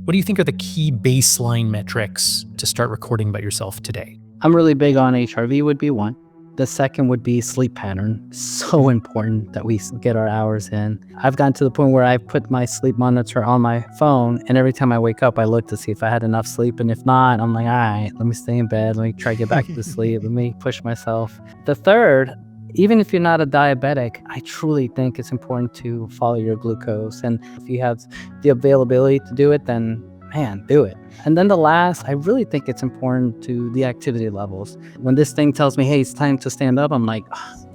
What do you think are the key baseline metrics to start recording about yourself today? I'm really big on HRV would be one. The second would be sleep pattern. So important that we get our hours in. I've gotten to the point where I put my sleep monitor on my phone, and every time I wake up, I look to see if I had enough sleep. And if not, I'm like, all right, let me stay in bed. Let me try to get back to sleep. Let me push myself. The third, even if you're not a diabetic, I truly think it's important to follow your glucose. And if you have the availability to do it, then man, do it. And then the last, I really think it's important to the activity levels. When this thing tells me, hey, it's time to stand up, I'm like, "Ugh,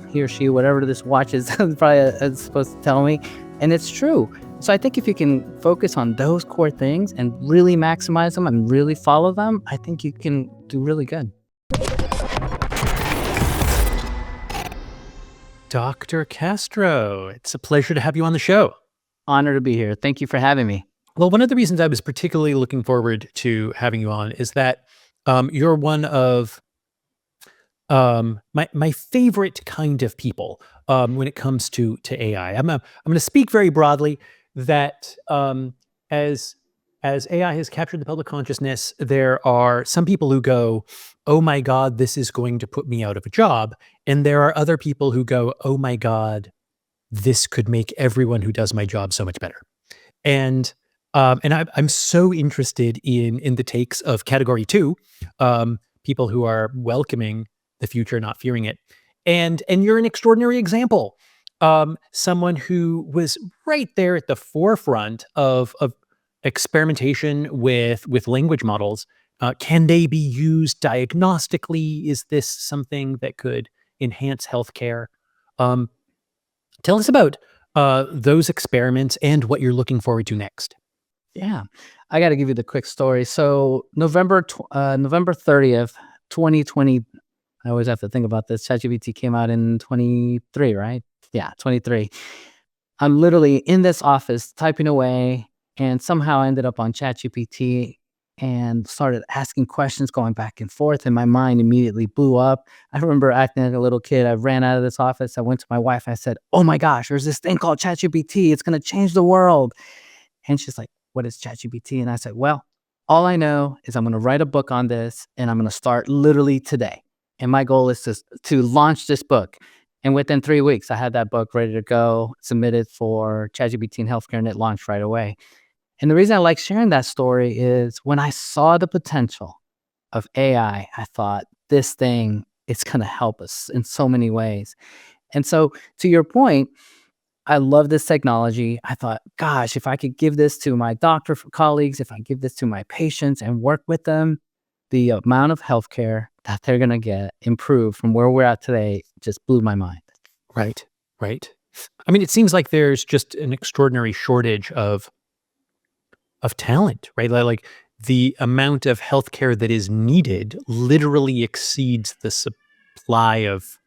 he or she, whatever this watch is probably supposed to tell me. And it's true. So I think if you can focus on those core things and really maximize them and really follow them, I think you can do really good. Dr. Castro, it's a pleasure to have you on the show. Honor to be here. Thank you for having me. Well, one of the reasons I was particularly looking forward to having you on is that you're one of my favorite kind of people when it comes to AI. I'm going to speak very broadly that as AI has captured the public consciousness, there are some people who go, "Oh my God, this is going to put me out of a job," and there are other people who go, "Oh my God, this could make everyone who does my job so much better." And I'm so interested in the takes of category two, people who are welcoming the future, not fearing it. And you're an extraordinary example. Someone who was right there at the forefront of experimentation with language models. Can they be used diagnostically? Is this something that could enhance healthcare? Um, Tell us about those experiments and what you're looking forward to next. Yeah, I got to give you the quick story. So November 30th, 2020. I always have to think about this. ChatGPT came out in 23, right? Yeah, 23. I'm literally in this office typing away and somehow ended up on ChatGPT and started asking questions going back and forth, and my mind immediately blew up. I remember acting like a little kid. I ran out of this office. I went to my wife. I said, "Oh my gosh, there's this thing called ChatGPT. It's going to change the world." And she's like, "What is ChatGPT?" And I said, "Well, all I know is I'm going to write a book on this, and I'm going to start literally today. And my goal is to launch this book." And within 3 weeks, I had that book ready to go, submitted for ChatGPT in healthcare, and it launched right away. And the reason I like sharing that story is when I saw the potential of AI, I thought this thing is going to help us in so many ways. And so, to your point, I love this technology. I thought, gosh, if I could give this to my doctor colleagues, if I give this to my patients and work with them, the amount of healthcare that they're going to get improved from where we're at today just blew my mind. Right, right. I mean, it seems like there's just an extraordinary shortage of talent, right? Like the amount of healthcare that is needed literally exceeds the supply of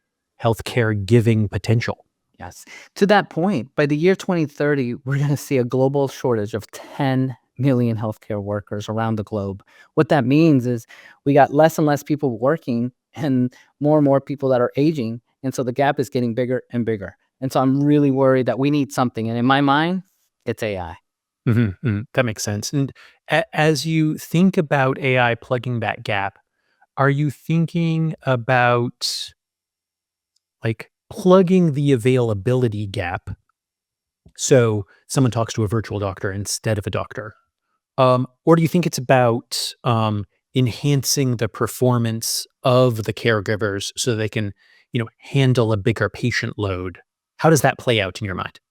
healthcare giving potential. Yes. To that point, by the year 2030, we're going to see a global shortage of 10 million healthcare workers around the globe. What that means is we got less and less people working and more people that are aging. And so the gap is getting bigger and bigger. And so I'm really worried that we need something. And in my mind, it's AI. That makes sense. And as you think about AI plugging that gap, are you thinking about like plugging the availability gap so someone talks to a virtual doctor instead of a doctor? Or do you think it's about enhancing the performance of the caregivers so they can, handle a bigger patient load? How does that play out in your mind?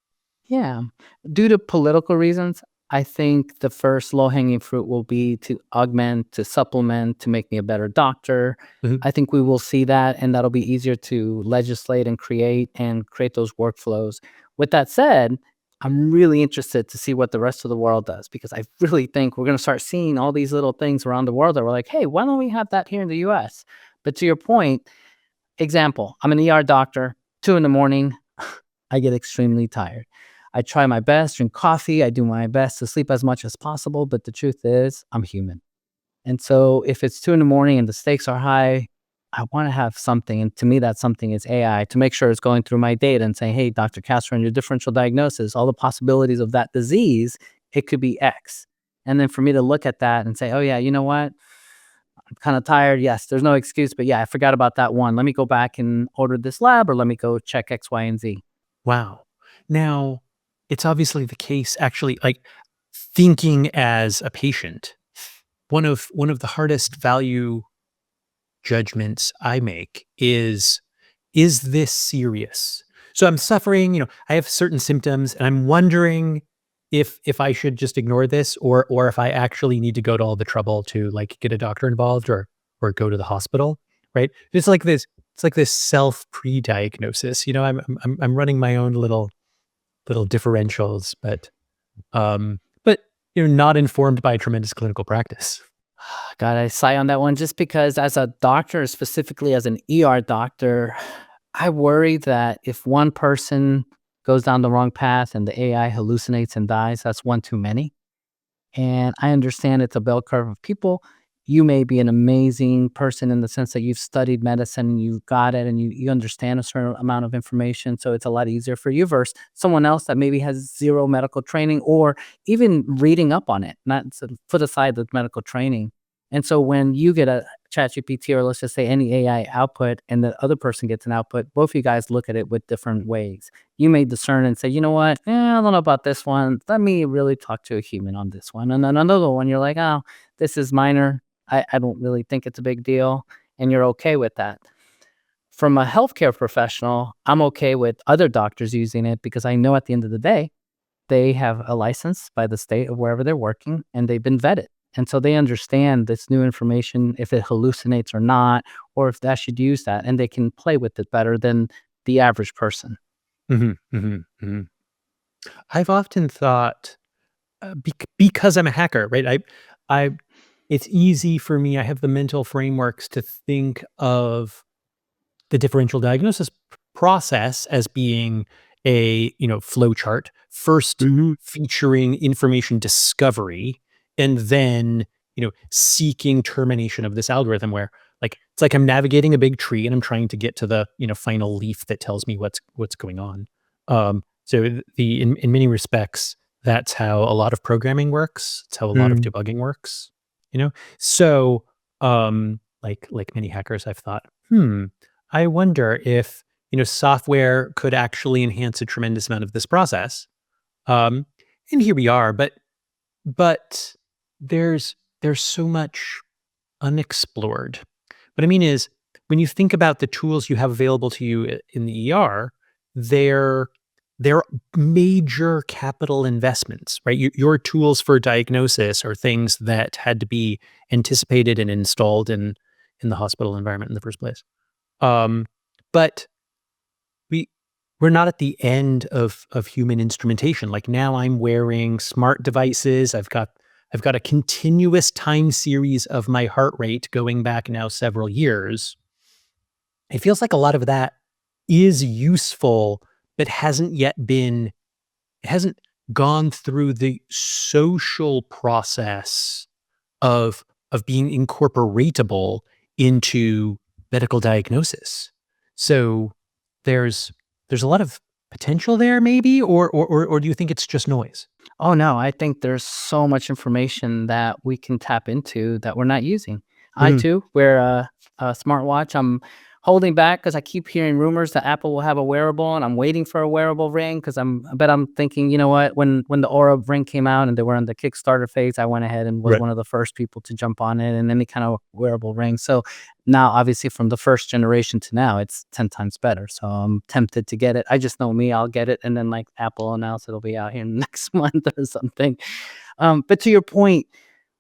Yeah. Due to political reasons, I think the first low hanging fruit will be to augment, to supplement, to make me a better doctor. Mhm. I think we will see that, and that'll be easier to legislate and create those workflows. With that said, I'm really interested to see what the rest of the world does because I really think we're going to start seeing all these little things around the world that we're like, hey, why don't we have that here in the US? But to your point, example, I'm an ER doctor, 2 in the morning. I get extremely tired. I try my best, drink coffee. I do my best to sleep as much as possible. But the truth is, I'm human. And so if it's 2 in the morning and the stakes are high, I want to have something. And to me, that something is AI to make sure it's going through my data and saying, hey, Dr. Castro, in your differential diagnosis, all the possibilities of that disease, it could be X. And then for me to look at that and say, oh yeah, you know what? I'm kind of tired. Yes, there's no excuse, but yeah, I forgot about that one. Let me go back and order this lab, or let me go check X, Y, and Z. Wow. Now, it's obviously the case actually, like, thinking as a patient, one of the hardest value judgments I make is this serious? So I'm suffering, I have certain symptoms and I'm wondering if I should just ignore this or if I actually need to go to all the trouble to like get a doctor involved or go to the hospital, right? It's like this self pre-diagnosis. I'm running my own little differentials, but not informed by tremendous clinical practice. God, I sigh on that one just because as a doctor, specifically as an ER doctor, I worry that if one person goes down the wrong path and the AI hallucinates and dies, that's one too many. And I understand it's a bell curve of people. You may be an amazing person in the sense that you've studied medicine and you got it and you understand a certain amount of information. So it's a lot easier for you versus someone else that maybe has zero medical training or even reading up on it, not to put aside the medical training. And so when you get a chat GPT or let's just say any AI output and the other person gets an output, both of you guys look at it with different ways. You may discern and say, you know what? I don't know about this one. Let me really talk to a human on this one. And then another one, you're like, oh, this is minor. I don't really think it's a big deal. And you're okay with that. From a healthcare professional, I'm okay with other doctors using it because I know at the end of the day, they have a license by the state of wherever they're working and they've been vetted. And so they understand this new information, if it hallucinates or not, or if I should use that, and they can play with it better than the average person. Mhm, mhm, mhm. I've often thought, because I'm a hacker, right? I it's easy for me. I have the mental frameworks to think of the differential diagnosis process as being a flow chart, first Mhm. featuring information discovery and then seeking termination of this algorithm where like it's like I'm navigating a big tree and I'm trying to get to the final leaf that tells me what's going on. So in many respects that's how a lot of programming works. It's how a lot of Mm. debugging works, you know so like many hackers I've thought, I wonder if, software could actually enhance a tremendous amount of this process. Um, and here we are, but there's so much unexplored. What I mean is, when you think about the tools you have available to you in the ER, they're they're major capital investments, right? Your tools for diagnosis are things that had to be anticipated and installed in the hospital environment in the first place. Um, but we we're not at the end of human instrumentation. Like now I'm wearing smart devices. I've got a continuous time series of my heart rate going back now several years. It feels like a lot of that is useful, but hasn't gone through the social process of being incorporatable into medical diagnosis. So there's there's a lot of potential there maybe, or do you think it's just noise? Oh, no, I think there's so much information that we can tap into that we're not using. I Mhm. too wear a smartwatch. I'm holding back because I keep hearing rumors that Apple will have a wearable, and I'm waiting for a wearable ring because I'm thinking, you know what? When the Aura ring came out and they were in the Kickstarter phase, I went ahead and was Right. one of the first people to jump on it and any kind of wearable ring. So now, obviously, from the first generation to now, it's 10 times better. So I'm tempted to get it. I just know me, I'll get it. And then, like, Apple announced it'll be out here next month or something. But to your point,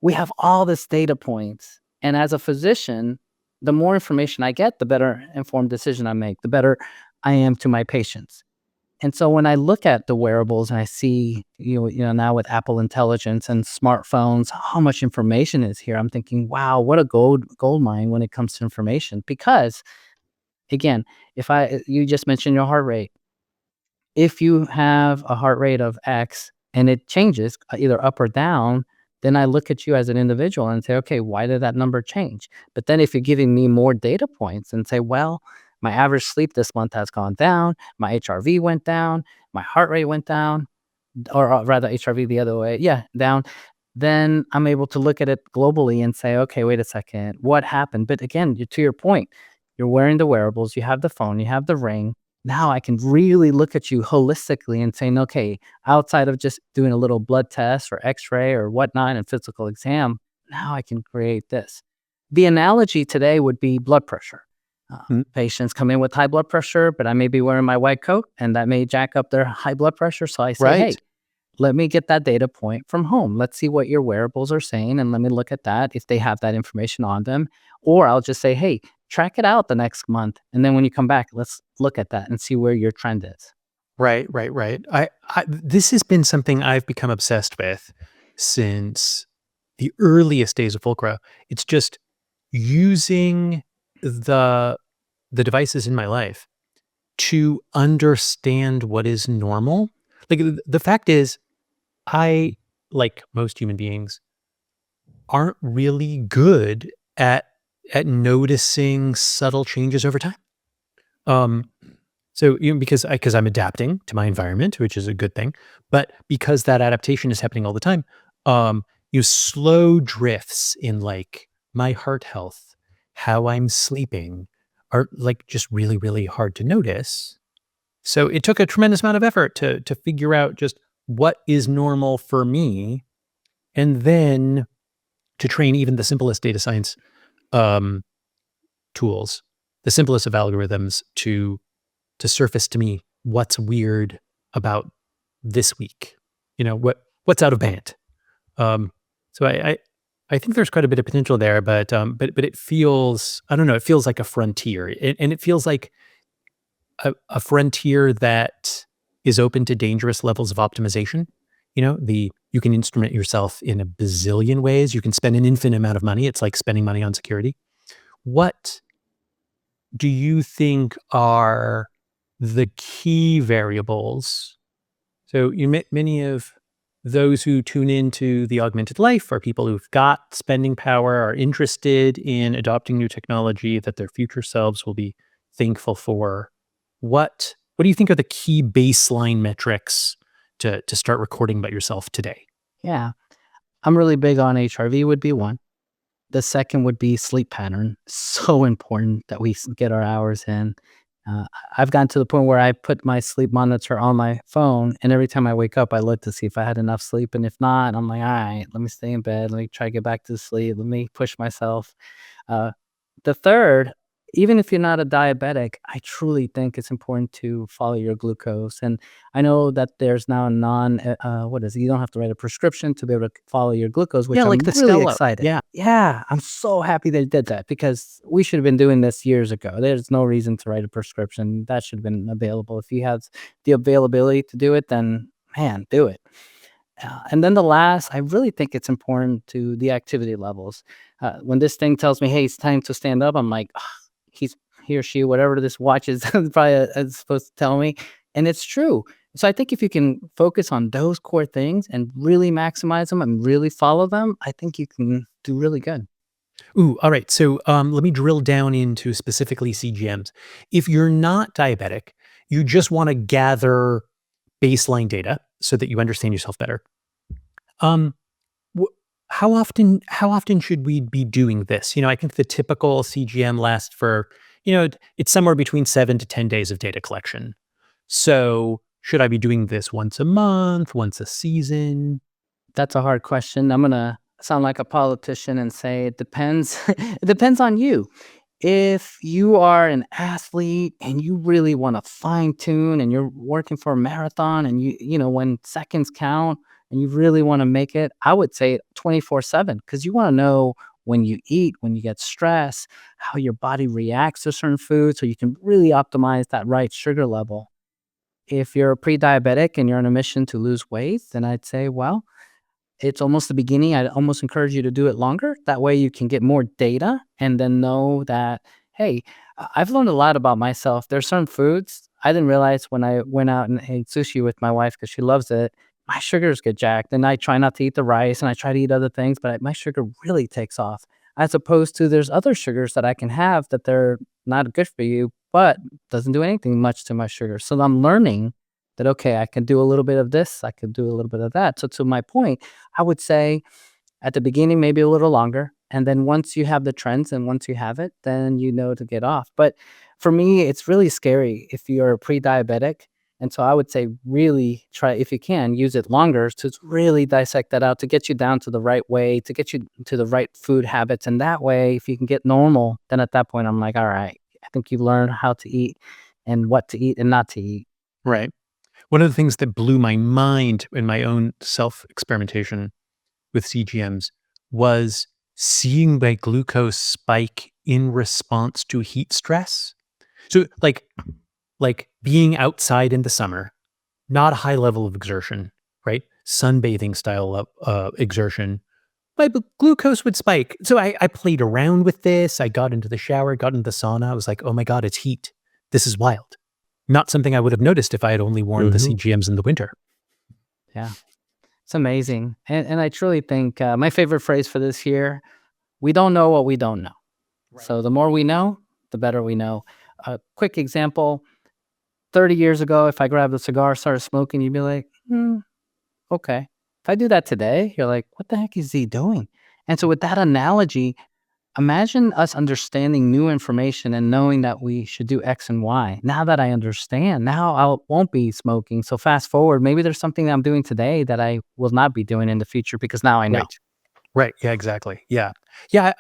we have all this data points. And as a physician, the more information I get, the better informed decision I make, the better I am to my patients. And so when I look at the wearables and I see, now with Apple Intelligence and smartphones, how much information is here, I'm thinking, wow, what a gold mine when it comes to information. Because again, if you just mentioned your heart rate, if you have a heart rate of X and it changes either up or down, then I look at you as an individual and say, okay, why did that number change? But then if you're giving me more data points and say, well, my average sleep this month has gone down, my HRV went down, my heart rate went down, or rather HRV the other way, yeah, down. then I'm able to look at it globally and say, okay, wait a second, what happened? But again, to your point, you're wearing the wearables, you have the phone, you have the ring. Now I can really look at you holistically and saying, okay, outside of just doing a little blood test or x-ray or whatnot and physical exam, now I can create this. The analogy today would be blood pressure. Mm. Patients come in with high blood pressure, but I may be wearing my white coat and that may jack up their high blood pressure. So I say, hey, Right. let me get that data point from home. Let's see what your wearables are saying. And let me look at that if they have that information on them. Or I'll just say, hey, track it out the next month. And then when you come back, let's look at that and see where your trend is. Right, right, right. This has been something I've become obsessed with since the earliest days of Fulcra. It's just using the devices in my life to understand what is normal. Like the fact is, I, like most human beings, aren't really good at noticing subtle changes over time. Um, So, because I'm adapting to my environment, which is a good thing, but because that adaptation is happening all the time, slow drifts in like my heart health, how I'm sleeping are like just really, really hard to notice. So it took a tremendous amount of effort to figure out just what is normal for me, and then to train even the simplest data science um, tools, the simplest of algorithms to surface to me what's weird about this week. What's out of band. Um, so I think there's quite a bit of potential there, but it feels, I don't know, it feels like a frontier, and it feels like a frontier that is open to dangerous levels of optimization. You can instrument yourself in a bazillion ways. You can spend an infinite amount of money. It's like spending money on security. What do you think are the key variables? So many of those who tune into the augmented life are people who've got spending power, are interested in adopting new technology that their future selves will be thankful for. What do you think are the key baseline metrics to start recording about yourself today? Yeah. I'm really big on HRV would be one. The second would be sleep pattern. So important that we get our hours in. Uh, I've gotten to the point where I put my sleep monitor on my phone, and every time I wake up, I look to see if I had enough sleep. And if not, I'm like, all right, let me stay in bed. Let me try to get back to sleep. Let me push myself. Uh, the third, even if you're not a diabetic, I truly think it's important to follow your glucose. And I know that there's now a what is it? You don't have to write a prescription to be able to follow your glucose, Yeah, which like I'm the really Stella. excited. Yeah. Yeah, I'm so happy they did that because we should have been doing this years ago. There's no reason to write a prescription. That should have been available. If you have the availability to do it, then man, do it. And then the last, I really think it's important to the activity levels. When this thing tells me, "Hey, it's time to stand up," I'm like, "Ugh, he's he or she, whatever this watch is, probably supposed to tell me," and it's true. So I think if you can focus on those core things and really maximize them and really follow them, I think you can do really good. Ooh, all right. So let me drill down into specifically CGMs. If you're not diabetic, you just want to gather baseline data so that you understand yourself better. Um, wh- how often should we be doing this? I think the typical CGM lasts for, it's somewhere between 7 to 10 days of data collection. So should I be doing this once a month, once a season? That's a hard question. I'm gonna sound like a politician and say it depends. It depends on you. If you are an athlete and you really want to fine tune and you're working for a marathon and when seconds count and you really want to make it, I would say 24/7 because you want to know when you eat, when you get stressed, how your body reacts to certain foods so you can really optimize that right sugar level. If you're pre-diabetic and you're on a mission to lose weight, then I'd say, well, it's almost the beginning. I'd almost encourage you to do it longer. That way you can get more data and then know that, hey, I've learned a lot about myself. There's certain foods I didn't realize when I went out and ate sushi with my wife because she loves it. My sugars get jacked, and I try not to eat the rice and I try to eat other things, but my sugar really takes off. As opposed to there's other sugars that I can have that they're not good for you, but doesn't do anything much to my sugar. So I'm learning that, okay, I can do a little bit of this, I can do a little bit of that. So to my point, I would say at the beginning, maybe a little longer. And then once you have the trends and once you have it, then you know to get off. But for me, it's really scary if you're pre-diabetic. And so I would say really try, if you can, use it longer to really dissect that out to get you down to the right way, to get you to the right food habits. And that way, if you can get normal, then at that point, I'm like, all right, I think you learn how to eat and what to eat and not to eat. Right. One of the things that blew my mind in my own self-experimentation with CGMs was seeing my glucose spike in response to heat stress. So like being outside in the summer, not a high level of exertion, right? Sunbathing style of exertion. My glucose would spike. So I played around with this. I got into the shower, got into the sauna. I was like, oh my God, it's heat. This is wild. Not something I would have noticed if I had only worn the Mhm. CGMs in the winter. Yeah. It's amazing. And I truly think my favorite phrase for this year, we don't know what we don't know. So the more we know, the better we know. A quick example, 30 years ago, if I grabbed a cigar, started smoking, you'd be like, okay. If I do that today, you're like, what the heck is he doing? And so with that analogy, imagine us understanding new information and knowing that we should do X and Y. Now that I understand, now I won't be smoking. So fast forward, maybe there's something that I'm doing today that I will not be doing in the future because now I know. Right. Right. Yeah, exactly. Yeah. Yeah.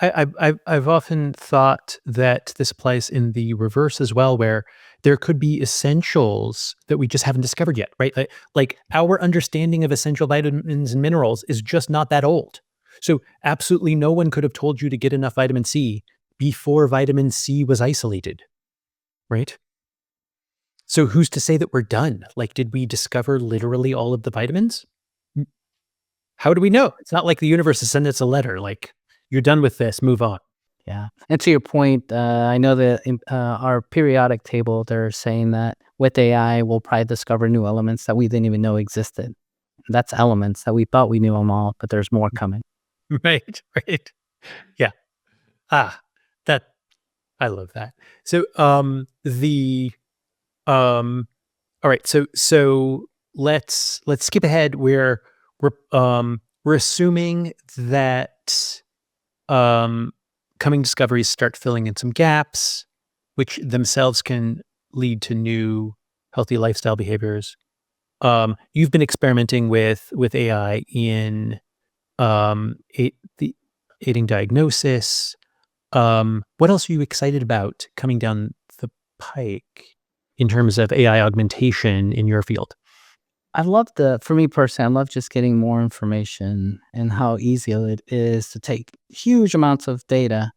I've often thought that this applies in the reverse as well, where there could be essentials that we just haven't discovered yet, right? Like our understanding of essential vitamins and minerals is just not that old. So absolutely no one could have told you to get enough vitamin C before vitamin C was isolated, right? So who's to say that we're done? Like, did we discover literally all of the vitamins? How do we know? It's not like the universe has sent us a letter, like, "You're done with this, move on." Yeah. And to your point, I know that in our periodic table, they're saying that with AI, we'll probably discover new elements that we didn't even know existed. That's elements that we thought we knew them all, but there's more coming. Right, right. Yeah. Ah, that I love that. So, all right, so let's skip ahead. We're assuming that, um, coming discoveries start filling in some gaps, which themselves can lead to new healthy lifestyle behaviors. You've been experimenting with AI in the aiding diagnosis. What else are you excited about coming down the pike in terms of AI augmentation in your field? For me personally, I love just getting more information and how easy it is to take huge amounts of data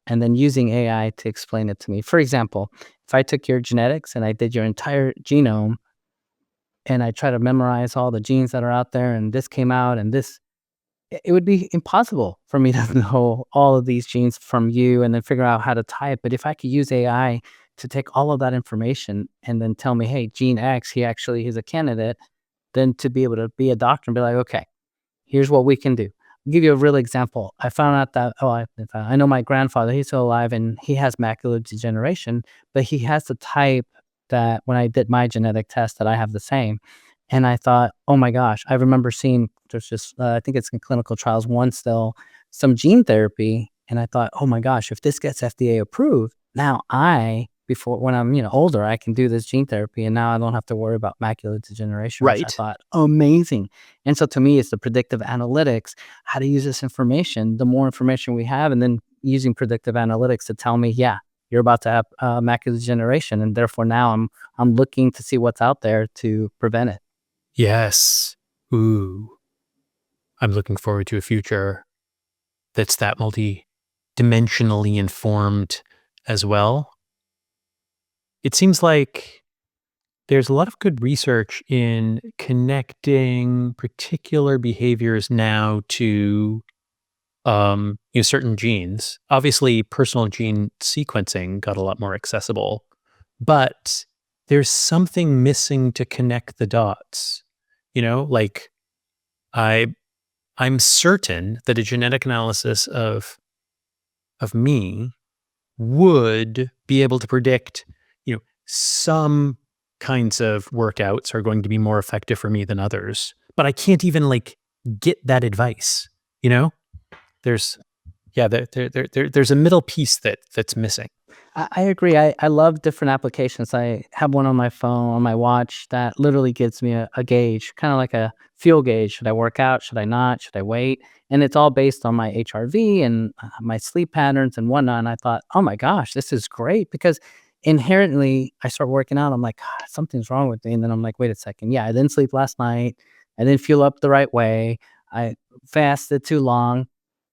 and then using AI to explain it to me. For example, if I took your genetics and I did your entire genome and I try to memorize all the genes that are out there and this came out and this, it would be impossible for me to know all of these genes from you and then figure out how to tie it. But if I could use AI to take all of that information and then tell me, hey, gene X, he actually is a candidate, then to be able to be a doctor and be like, okay, here's what we can do. I'll give you a real example. I found out that, I know my grandfather, he's still alive and he has macular degeneration, but he has the type that when I did my genetic test that I have the same. And I thought, oh my gosh, I remember seeing there's just, I think it's in clinical trials, one still, some gene therapy. And I thought, oh my gosh, if this gets FDA approved, now before when I'm, older, I can do this gene therapy. And now I don't have to worry about macular degeneration, which I Right. thought amazing. And so to me, it's the predictive analytics, how to use this information, the more information we have, and then using predictive analytics to tell me, yeah, you're about to have macular degeneration. And therefore now I'm looking to see what's out there to prevent it. Yes. Ooh, I'm looking forward to a future that's that multi-dimensionally informed as well. It seems like there's a lot of good research in connecting particular behaviors now to certain genes. Obviously, personal gene sequencing got a lot more accessible, but there's something missing to connect the dots. Like I I'm certain that a genetic analysis of me would be able to predict, some kinds of workouts are going to be more effective for me than others. But I can't even like get that advice, you know? There's yeah, there's a middle piece that's missing. I agree. I love different applications. I have one on my phone, on my watch that literally gives me a gauge, kind of like a fuel gauge. Should I work out? Should I not? Should I wait? And it's all based on my HRV and my sleep patterns and whatnot. And I thought, oh my gosh, this is great because inherently I start working out. I'm like, God, something's wrong with me. And then I'm like, wait a second. Yeah, I didn't sleep last night. I didn't fuel up the right way. I fasted too long.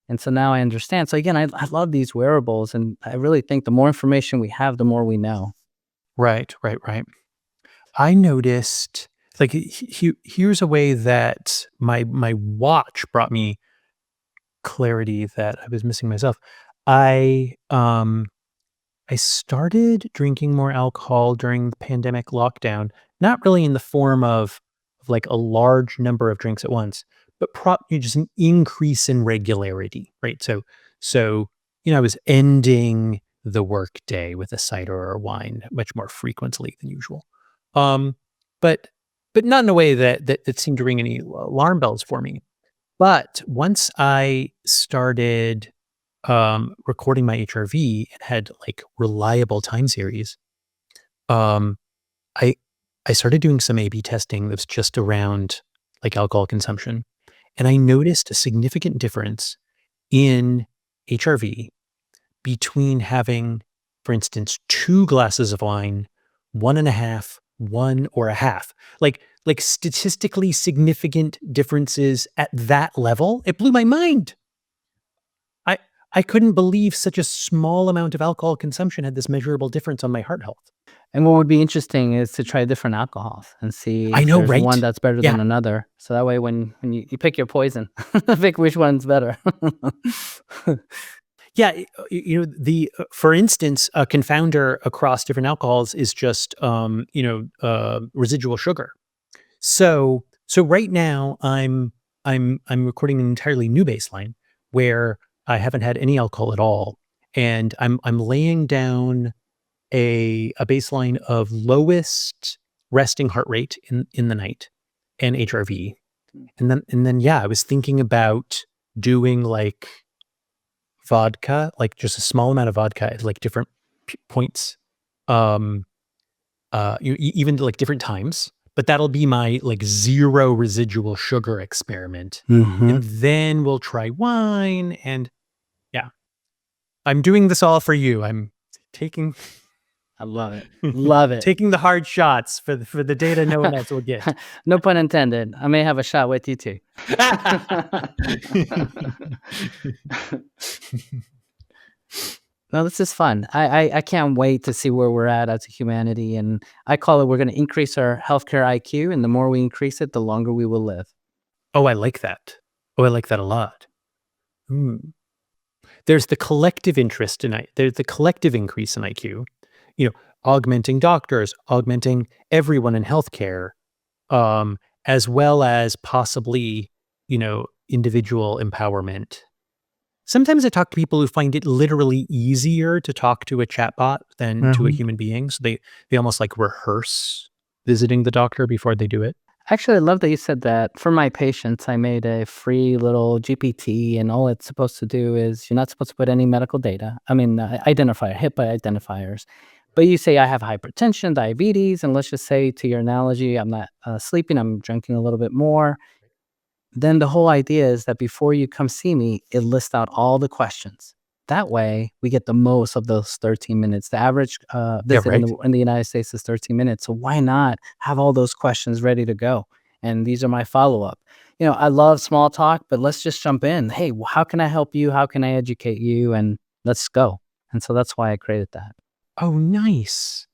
And so now I understand. So again, I love these wearables, and I really think the more information we have, the more we know. Right, right, right. I noticed like here's a way that my watch brought me clarity that I was missing myself. I um I started drinking more alcohol during the pandemic lockdown, not really in the form of like a large number of drinks at once, but just an increase in regularity, right? So I was ending the workday with a cider or wine much more frequently than usual. Um, but but not in a way that seemed to ring any alarm bells for me. But once I started recording my HRV and had like reliable time series, um, I I started doing some A/B testing that's just around like alcohol consumption, and I noticed a significant difference in HRV between having, for instance, 2 glasses of wine, one and a half, 1 or a half. Like statistically significant differences at that level. It blew my mind. I I couldn't believe such a small amount of alcohol consumption had this measurable difference on my heart health. And what would be interesting is to try different alcohols and see I if know, there's one right? that's better Yeah. than another. So that way, when you pick your poison, pick which one's better. Yeah, for instance, a confounder across different alcohols is just, residual sugar. So right now I'm recording an entirely new baseline where I haven't had any alcohol at all, and I'm laying down a baseline of lowest resting heart rate in the night and HRV. And then yeah, I was thinking about doing like vodka, like just a small amount of vodka at like different points, um, even like different times. But that'll be my like zero residual sugar experiment, Hmm. and then we'll try wine. And yeah, I'm doing this all for you. I'm taking I love it. Love it. taking the hard shots for the data no one else will get. No pun intended. I may have a shot with you too. No, this is fun. I can't wait to see where we're at as a humanity, and I call it we're going to increase our healthcare IQ, and the more we increase it, the longer we will live. Oh, I like that. Oh, I like that a lot. Mm. There's the collective interest in there's the collective increase in IQ, you know, augmenting doctors, augmenting everyone in healthcare, as well as possibly, individual empowerment. Sometimes I talk to people who find it literally easier to talk to a chatbot than to a Mhm. human being. So they almost like rehearse visiting the doctor before they do it. Actually, I love that you said that. For my patients, I made a free little GPT, and all it's supposed to do is you're not supposed to put any medical data. I mean, identifier, HIPAA identifiers. But you say, I have hypertension, diabetes, and let's just say, to your analogy, I'm not sleeping, I'm drinking a little bit more. Then the whole idea is that before you come see me, it lists out all the questions. That way, we get the most of those 13 minutes. The average Yeah, visit in right. the United States is 13 minutes. So why not have all those questions ready to go? And these are my follow up. I love small talk, but let's just jump in. Hey, how can I help you? How can I educate you? And let's go. And so that's why I created that. Oh, nice.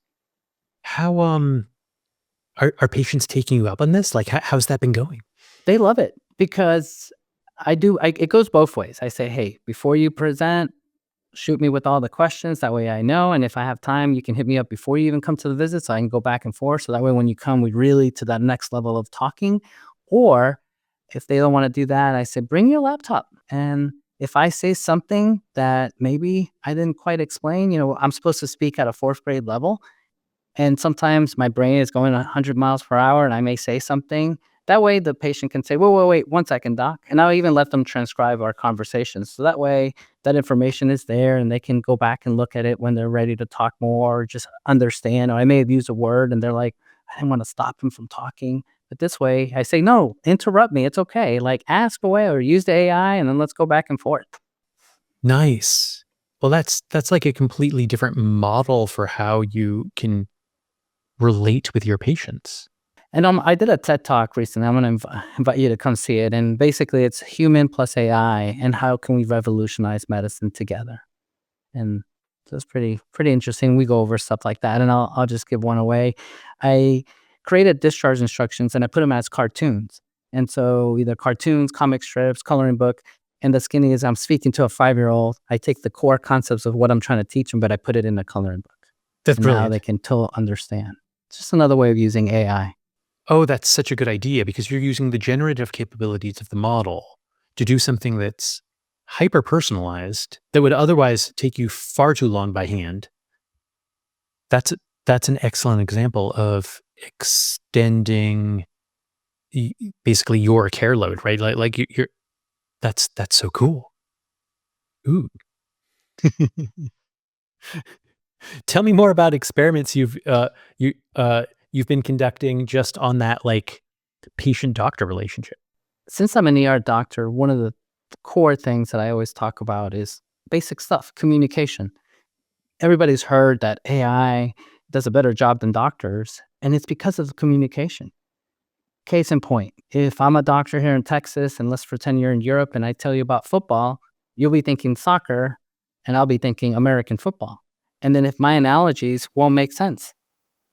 How are patients taking you up on this? Like, how's that been going? They love it because it goes both ways. I say, hey, before you present, shoot me with all the questions. That way I know. And if I have time, you can hit me up before you even come to the visit so I can go back and forth. So that way when you come, we really to that next level of talking. Or if they don't want to do that, I say, bring your laptop. And if I say something that maybe I didn't quite explain, I'm supposed to speak at a fourth grade level. And sometimes my brain is going 100 miles per hour and I may say something. That way the patient can say, whoa, whoa, wait, 1 second, doc. And I'll even let them transcribe our conversations. So that way that information is there and they can go back and look at it when they're ready to talk more or just understand. Or I may have used a word and they're like, I didn't want to stop him from talking. But this way I say, no, interrupt me. It's okay. Like ask away or use the AI and then let's go back and forth. Nice. Well, that's like a completely different model for how you can relate with your patients. And I did a TED talk recently. I'm going to invite you to come see it. And basically, it's human plus AI, and how can we revolutionize medicine together? And so it's pretty interesting. We go over stuff like that, and I'll just give one away. I created discharge instructions, and I put them as cartoons. And so either cartoons, comic strips, coloring book. And the skinny is I'm speaking to a 5-year-old. I take the core concepts of what I'm trying to teach them, but I put it in a coloring book, That's and now they brilliant. can totally understand. It's just another way of using AI. Oh, that's such a good idea because you're using the generative capabilities of the model to do something that's hyper personalized that would otherwise take you far too long by hand. That's that's an excellent example of extending basically your care load, right? Like you're that's so cool. Ooh. Tell me more about experiments you've been conducting just on that like patient doctor relationship. Since I'm an ER doctor, one of the core things that I always talk about is basic stuff, communication. Everybody's heard that AI does a better job than doctors, and it's because of the communication. Case in point, if I'm a doctor here in Texas and let's pretend you're in Europe and I tell you about football, you'll be thinking soccer and I'll be thinking American football. And then if my analogies won't make sense.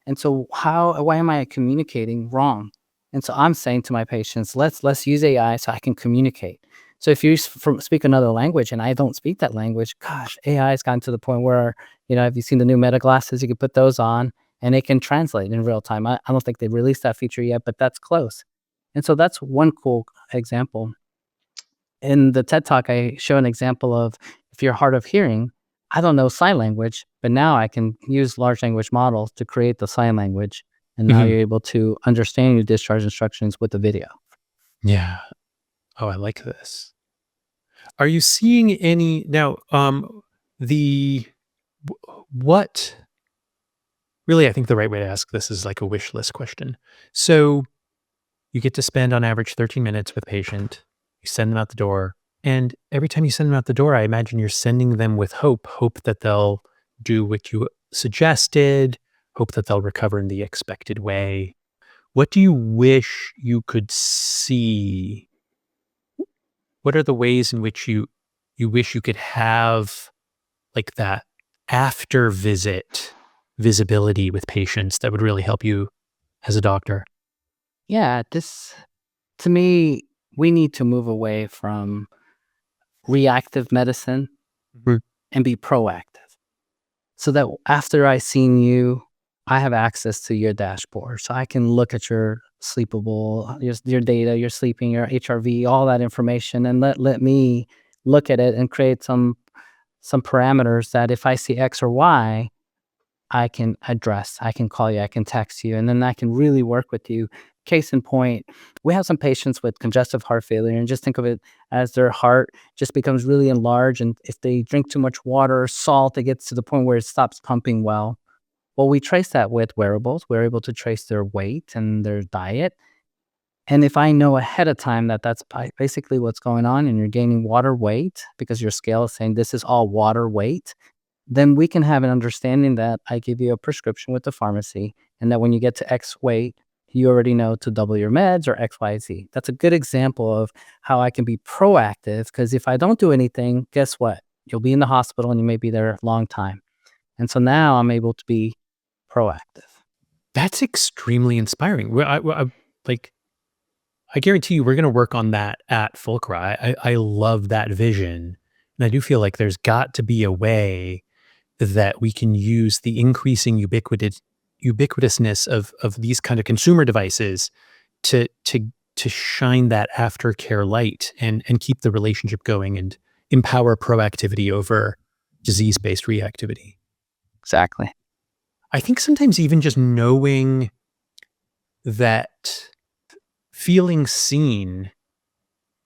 And so why am I communicating wrong? And so I'm saying to my patients, let's use AI so I can communicate. So if you speak another language and I don't speak that language, gosh, AI has gotten to the point where, have you seen the new Meta glasses? You can put those on and it can translate in real time. I don't think they've released that feature yet, but that's close. And so that's one cool example. In the TED Talk, I show an example of if you're hard of hearing, I don't know sign language, but now I can use large language models to create the sign language. And now Mhm. you're able to understand your discharge instructions with the video. Yeah. Oh, I like this. Are you seeing any now, the what really, I think the right way to ask this is like a wish list question. So, you get to spend on average 13 minutes with a patient, you send them out the door, and every time you send them out the door, I imagine you're sending them with hope that they'll do what you suggested, hope that they'll recover in the expected way. What do you wish you could see? What are the ways in which you wish you could have like that after visit visibility with patients that would really help you as a doctor? Yeah, this to me, we need to move away from reactive medicine Mhm. and be proactive. So that after I seen you, I have access to your dashboard. So I can look at your sleepable, your data, your sleeping, your HRV, all that information, and let me look at it and create some parameters that if I see X or Y, I can address. I can call you, I can text you, and then I can really work with you. Case in point, we have some patients with congestive heart failure, and just think of it as their heart just becomes really enlarged. And if they drink too much water or salt, it gets to the point where it stops pumping well. Well, we trace that with wearables. We're able to trace their weight and their diet. And if I know ahead of time that that's basically what's going on and you're gaining water weight because your scale is saying this is all water weight, then we can have an understanding that I give you a prescription with the pharmacy and that when you get to X weight, you already know to double your meds or XYZ. That's a good example of how I can be proactive because if I don't do anything, guess what? You'll be in the hospital and you may be there a long time. And so now I'm able to be proactive. That's extremely inspiring. Like, I guarantee you we're gonna work on that at Fulcra. I love that vision, and I do feel like there's got to be a way that we can use the increasing ubiquitousness of these kind of consumer devices to to shine that aftercare light and keep the relationship going and empower proactivity over disease-based reactivity. Exactly. I think sometimes even just knowing that feeling seen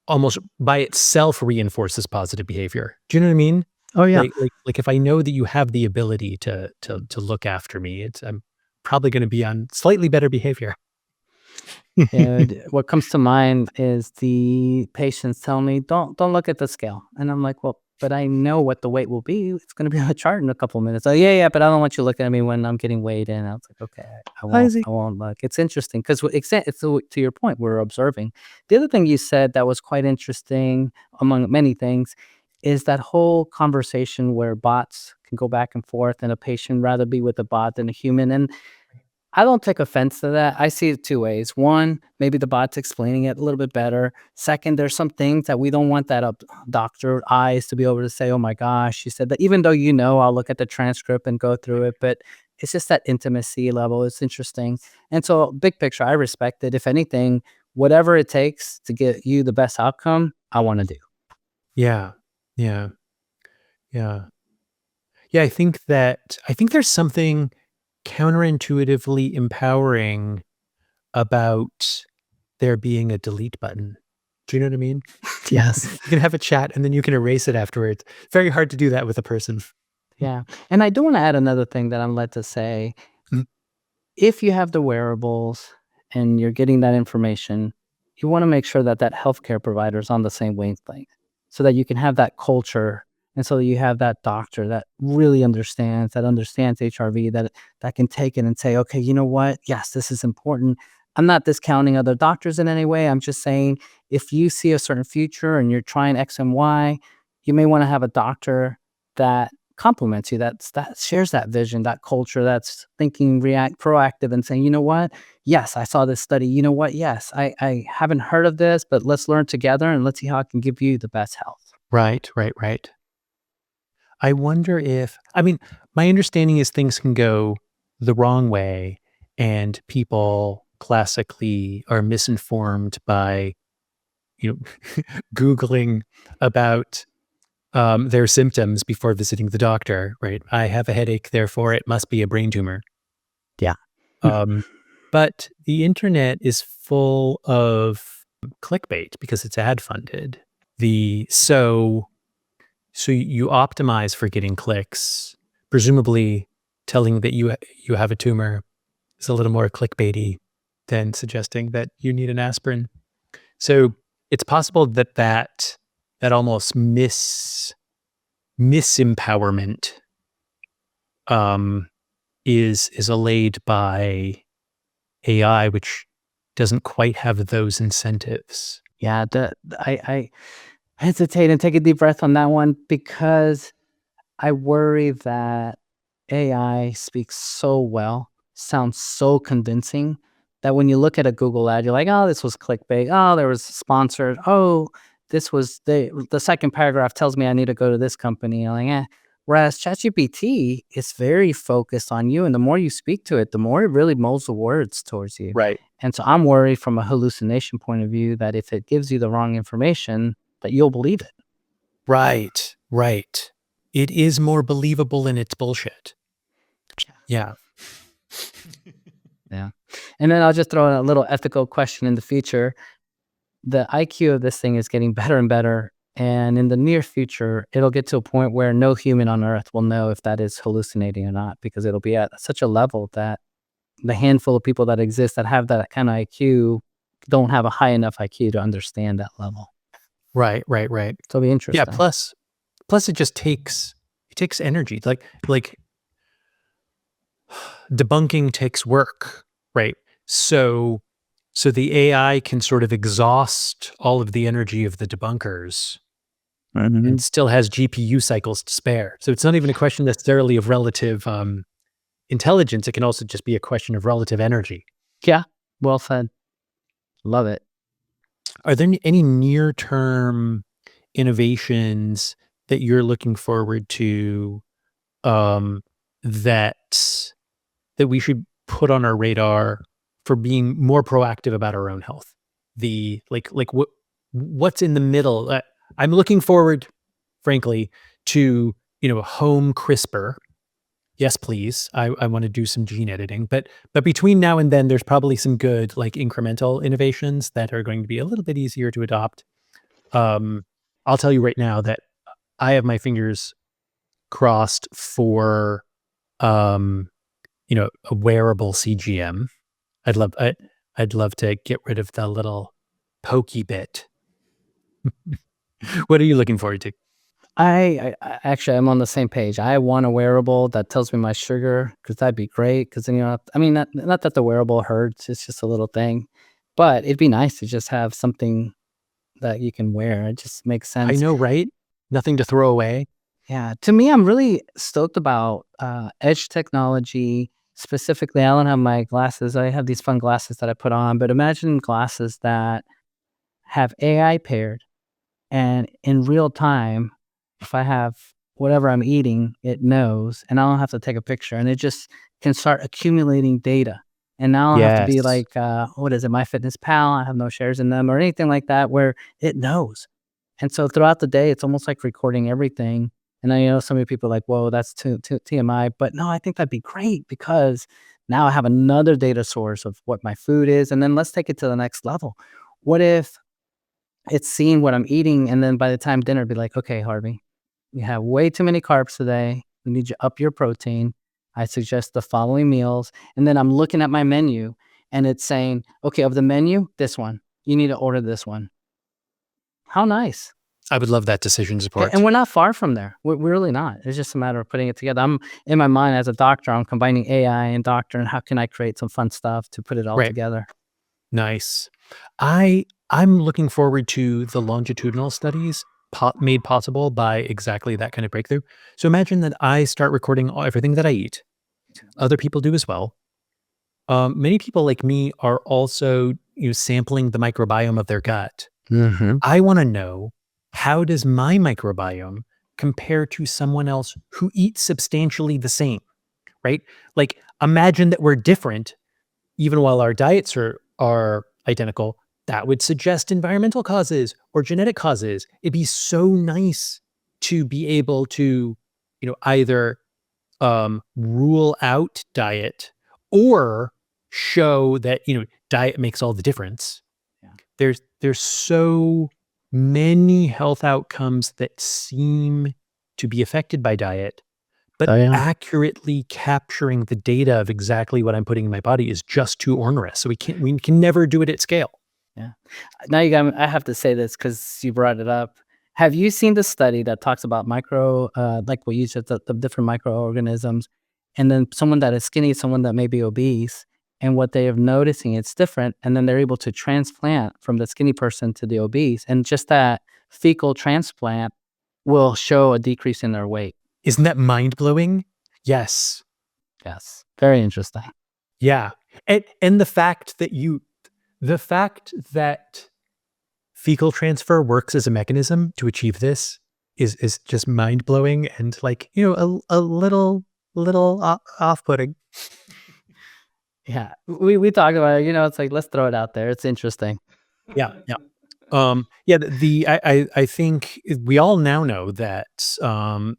almost by itself reinforces positive behavior. Do you know what I mean? Oh yeah. Like if I know that you have the ability to look after me, I'm probably gonna be on slightly better behavior. And what comes to mind is the patients tell me, "Don't look at the scale." And I'm like, "Well, but I know what the weight will be. It's gonna be on a chart in a couple minutes." "Oh, yeah, yeah, but I don't want you looking at me when I'm getting weighed in." I was like, "Okay, I see. I won't look." It's interesting 'cause it's to your point, we're observing. The other thing you said that was quite interesting, among many things, is that whole conversation where bots can go back and forth and a patient rather be with a bot than a human, and I don't take offense to that. I see it 2 ways. 1, maybe the bot's explaining it a little bit better. 2nd, there's some things that we don't want that doctor eyes to be able to say, "Oh my gosh, she said that." Even though I'll look at the transcript and go through it, but it's just that intimacy level. It's interesting. And so, big picture, I respect it. If anything, whatever it takes to get you the best outcome, I wanna do. Yeah. Yeah. Yeah. Yeah, I think there's something counterintuitively empowering about there being a delete button. Do you know what I mean? Yes. You can have a chat and then you can erase it afterwards. Very hard to do that with a person. Yeah. And I do wanna add another thing that I'm led to say. Mm. If you have the wearables and you're getting that information, you wanna make sure that that healthcare provider is on the same wavelength, so that you can have that culture, and so you have that doctor that really understands HRV, that can take it and say, "Okay, you know what? Yes, this is important." I'm not discounting other doctors in any way, I'm just saying if you see a certain future and you're trying X and Y, you may wanna have a doctor that compliments you, that shares that vision, that culture, that's thinking proactive and saying, "You know what? Yes, I saw this study. You know what? Yes, I haven't heard of this, but let's learn together and let's see how I can give you the best health." Right, right, right. I wonder if I mean, my understanding is things can go the wrong way and people classically are misinformed by, you know, Googling about their symptoms before visiting the doctor, right? I have a headache, therefore it must be a brain tumor. Yeah. Um, but the internet is full of clickbait because it's ad funded. The so you optimize for getting clicks, presumably telling that you have a tumor is a little more clickbaity than suggesting that you need an aspirin. So it's possible that almost misempowerment um, is allayed by AI, which doesn't quite have those incentives. Yeah, I hesitate and take a deep breath on that one because I worry that AI speaks so well, sounds so convincing that when you look at a Google ad, you're like, "Oh, this was clickbait. Oh, there was sponsored. Oh, this was the second paragraph tells me I need to go to this company." I'm like, eh. Whereas ChatGPT is very focused on you, and the more you speak to it, the more it really molds the words towards you. Right. And so I'm worried from a hallucination point of view that if it gives you the wrong information, that you'll believe it. Right. Right. It is more believable in its bullshit. Yeah. Yeah. And then I'll just throw in a little ethical question in the future. The IQ of this thing is getting better and better. And in the near future, it'll get to a point where no human on earth will know if that is hallucinating or not, because it'll be at such a level that the handful of people that exist that have that kind of IQ don't have a high enough IQ to understand that level. Right. Right. Right. So it'll be Yeah. interesting. Plus it takes energy. Like debunking takes work, right? So the AI can sort of exhaust all of the energy of the debunkers and Mhm. still has GPU cycles to spare. So it's not even a question necessarily of relative intelligence. It can also just be a question of relative energy. Yeah. Well said. Love it. Are there any near term innovations that you're looking forward to um, that we should put on our radar for being more proactive about our own health? The what's in the middle? I'm looking forward, frankly, to home CRISPR, Yes, please. I want to do some gene editing, but between now and then, there's probably some good like incremental innovations that are going to be a little bit easier to adopt. Um, I'll tell you right now that I have my fingers crossed for um, a wearable CGM. I'd love I, I'd love to get rid of the little pokey bit. What are you looking forward to? Actually, I'm on the same page. I want a wearable that tells me my sugar because that'd be great. Because then I mean, not that the wearable hurts. It's just a little thing, but it'd be nice to just have something that you can wear. It just makes I sense. know, right? Nothing to throw away. Yeah, to me, I'm really stoked about edge technology. Specifically, I don't have my glasses. I have these fun glasses that I put on, but imagine glasses that have AI paired, and in real time, if I have whatever I'm eating, it knows, and I don't have to take a picture, and it just can start accumulating data. And now I don't have to be Yes. like, what is it, MyFitnessPal? I have no shares in them or anything like that, where it knows. And so throughout the day, it's almost like recording everything. And I know so many people are like, whoa, that's too TMI. But no, I think that'd be great because now I have another data source of what my food is. And then let's take it to the next level. What if it's seeing what I'm eating, and then by the time dinner, be like, okay, Harvey, you have way too many carbs today. We need you up your protein. I suggest the following meals. And then I'm looking at my menu and it's saying, okay, of the menu, this one, you need to order this one. How nice. I would love that decision And support. we're not far from there. We're really not. It's just a matter of putting it together. I'm in my mind as a doctor, I'm combining AI and doctor, and how can I create some fun stuff to put it all Right. together? Nice. I'm looking forward to the longitudinal studies made possible by exactly that kind of breakthrough. So imagine that I start recording everything that I eat. Other people do as well. Many people like me are also sampling the microbiome of their gut. Hmm. I want to know, how does my microbiome compare to someone else who eats substantially the same, right? Like imagine that we're different even while our diets are identical. That would suggest environmental causes or genetic causes. It'd be so nice to be able to, either rule out diet or show that diet makes all the difference. Yeah. There's so many health outcomes that seem to be affected by diet, but Oh yeah. accurately capturing the data of exactly what I'm putting in my body is just too onerous. So we can never do it at scale. Yeah. Now you got me, I have to say this because you brought it up. Have you seen the study that talks about like what you said, the different microorganisms, and then someone that is skinny, someone that may be obese, and what they are noticing it's different, and then they're able to transplant from the skinny person to the obese, and just that fecal transplant will show a decrease in their weight. Isn't that mind blowing? Yes. Yes, very interesting. Yeah. And the fact that fecal transfer works as a mechanism to achieve this is just mind blowing and like, a little off putting. Yeah, we talked about it. It's like let's throw it out there. It's interesting. Yeah. Yeah. Yeah, I think we all now know that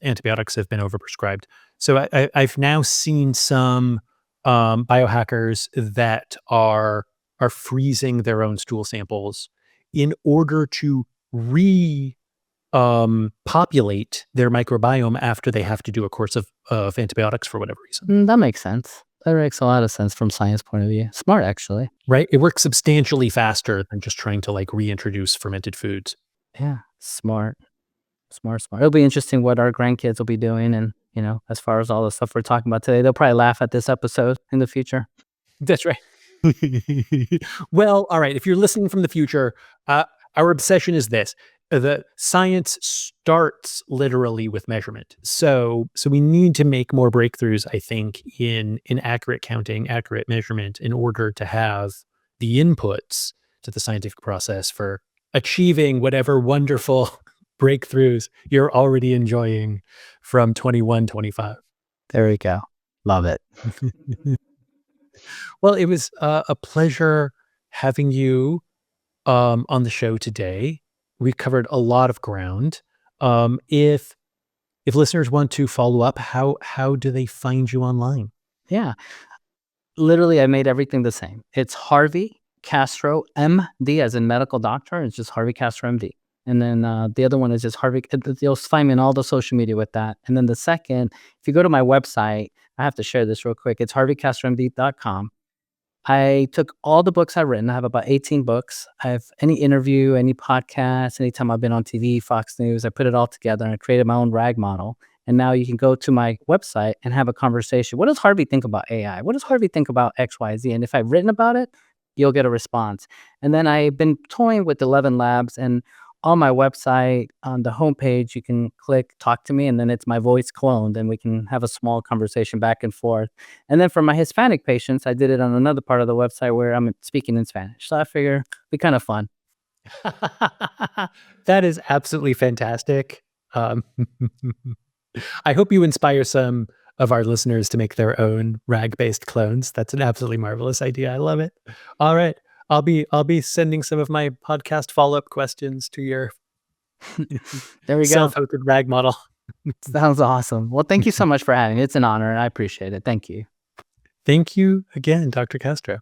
antibiotics have been overprescribed. So I've now seen some biohackers that are freezing their own stool samples in order to populate their microbiome after they have to do a course of antibiotics for whatever reason. That makes sense. That makes a lot of sense from science point of view. Smart, actually. Right? It works substantially faster than just trying to like reintroduce fermented foods. Yeah, smart, smart, smart. It'll be interesting what our grandkids will be doing, and as far as all the stuff we're talking about today, they'll probably laugh at this episode in the future. That's right. Well, all right. If you're listening from the future, our obsession is this: the science starts literally with measurement. So we need to make more breakthroughs, I think, in accurate counting, accurate measurement, in order to have the inputs to the scientific process for achieving whatever wonderful breakthroughs you're already enjoying from 21, 25. There we go. Love it. Well, it was a pleasure having you on the show today. We covered a lot of ground. If if listeners want to follow up, how do they find you online? Yeah. Literally, I made everything the same. It's Harvey Castro, MD, as in medical doctor. It's just Harvey Castro, MD. And then the other one is just Harvey. You'll find me in all the social media with that. And then the second, if you go to my website, I have to share this real quick. It's harveycastromd.com. I took all the books I've written. I have about 18 books. I have any interview, any podcast, anytime I've been on TV, Fox News, I put it all together and I created my own RAG model. And now you can go to my website and have a conversation. What does Harvey think about AI? What does Harvey think about XYZ? And if I've written about it, you'll get a response. And then I've been toying with 11 labs, and on my website, on the homepage, you can click talk to me, and then it's my voice cloned, and we can have a small conversation back and forth. And then for my Hispanic patients, I did it on another part of the website where I'm speaking in Spanish. So I figure it'd be kind of fun. That is absolutely fantastic. I hope you inspire some of our listeners to make their own rag-based clones. That's an absolutely marvelous idea. I love it. All right. I'll be sending some of my podcast follow-up questions to your There we go. self-hosted rag model. Sounds awesome. Well, thank you so much for having me. It's an honor, and I appreciate it. Thank you. Thank you again, Dr. Castro.